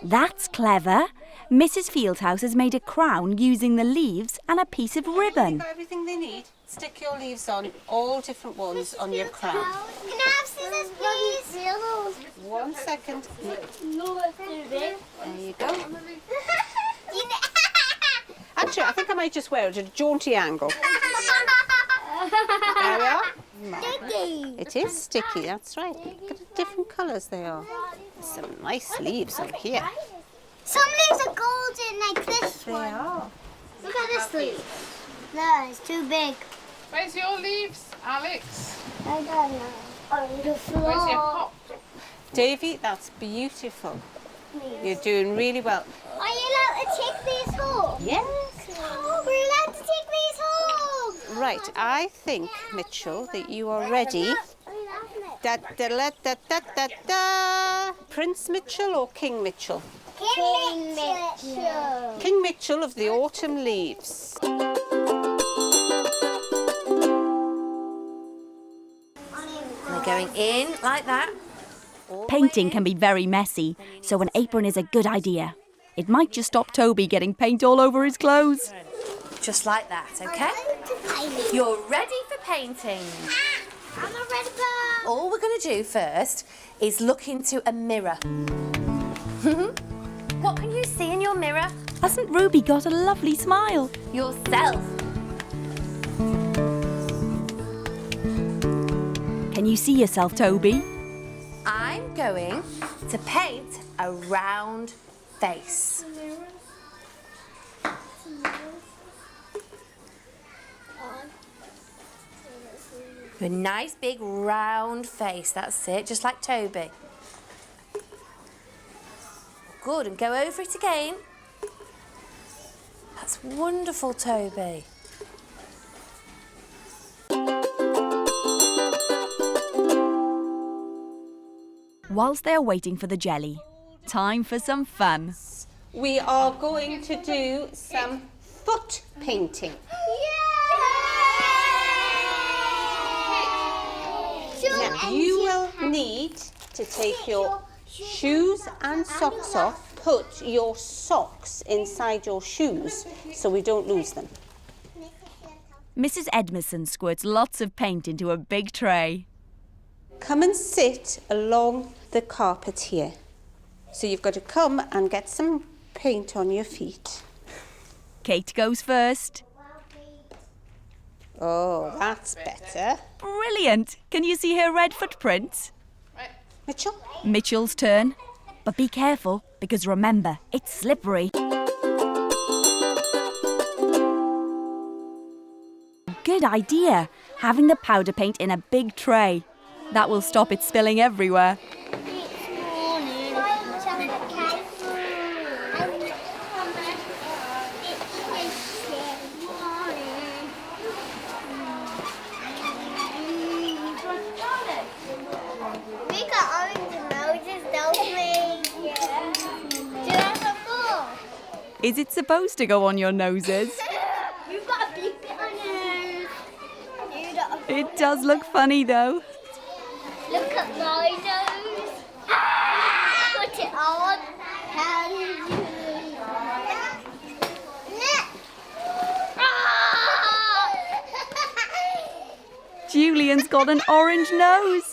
That's clever. Mrs. Fieldhouse has made a crown using the leaves and a piece of ribbon. Got everything they need. Stick your leaves on, all different ones on your crown. Can I have scissors, please? 1 second. No, that's too big. There you go. Actually, I think I might just wear it at a jaunty angle. There we are. Sticky. It is sticky, that's right. Look at the different colours they are. There's some nice leaves on here. Some leaves are golden like this They one. are. Look at this leaf. No, it's too big. Where's your leaves, Alex? I don't know. On the floor. Where's your pot? Davy, that's beautiful. You're doing really well. Are you allowed to take these home? Yes. Oh, we're allowed to take these home. Right, I think, Mitchell, that you are ready. Da, da, da, da, da, da, da. Prince Mitchell or King Mitchell? King Mitchell. King Mitchell of the autumn leaves. They're going in like that. Painting can be very messy, so an apron is a good idea. It might just stop Toby getting paint all over his clothes. Just like that, okay? You're ready for painting. I'm a red bird. All we're going to do first is look into a mirror. What can you see in your mirror? Hasn't Ruby got a lovely smile? Yourself. Can you see yourself, Toby? I'm going to paint a round face. A nice big round face, that's it, just like Toby. Good, and go over it again. That's wonderful, Toby. Whilst they are waiting for the jelly, time for some fun. We are going to do some foot painting. Now, you will need to take your shoes and socks off. Put your socks inside your shoes so we don't lose them. Mrs. Edmondson squirts lots of paint into a big tray. Come and sit along the carpet here. So you've got to come and get some paint on your feet. Kate goes first. Oh, that's better. Brilliant! Can you see her red footprints? Mitchell? Mitchell's turn. But be careful, because remember, it's slippery. Good idea, having the powder paint in a big tray. That will stop it spilling everywhere. We got orange noses, don't we? Do you have a ball? Is it supposed to go on your noses? You've got a big bit on your nose. You got a It does look funny though. Look at my nose. Put it on. How do you do it? Julian's got an orange nose.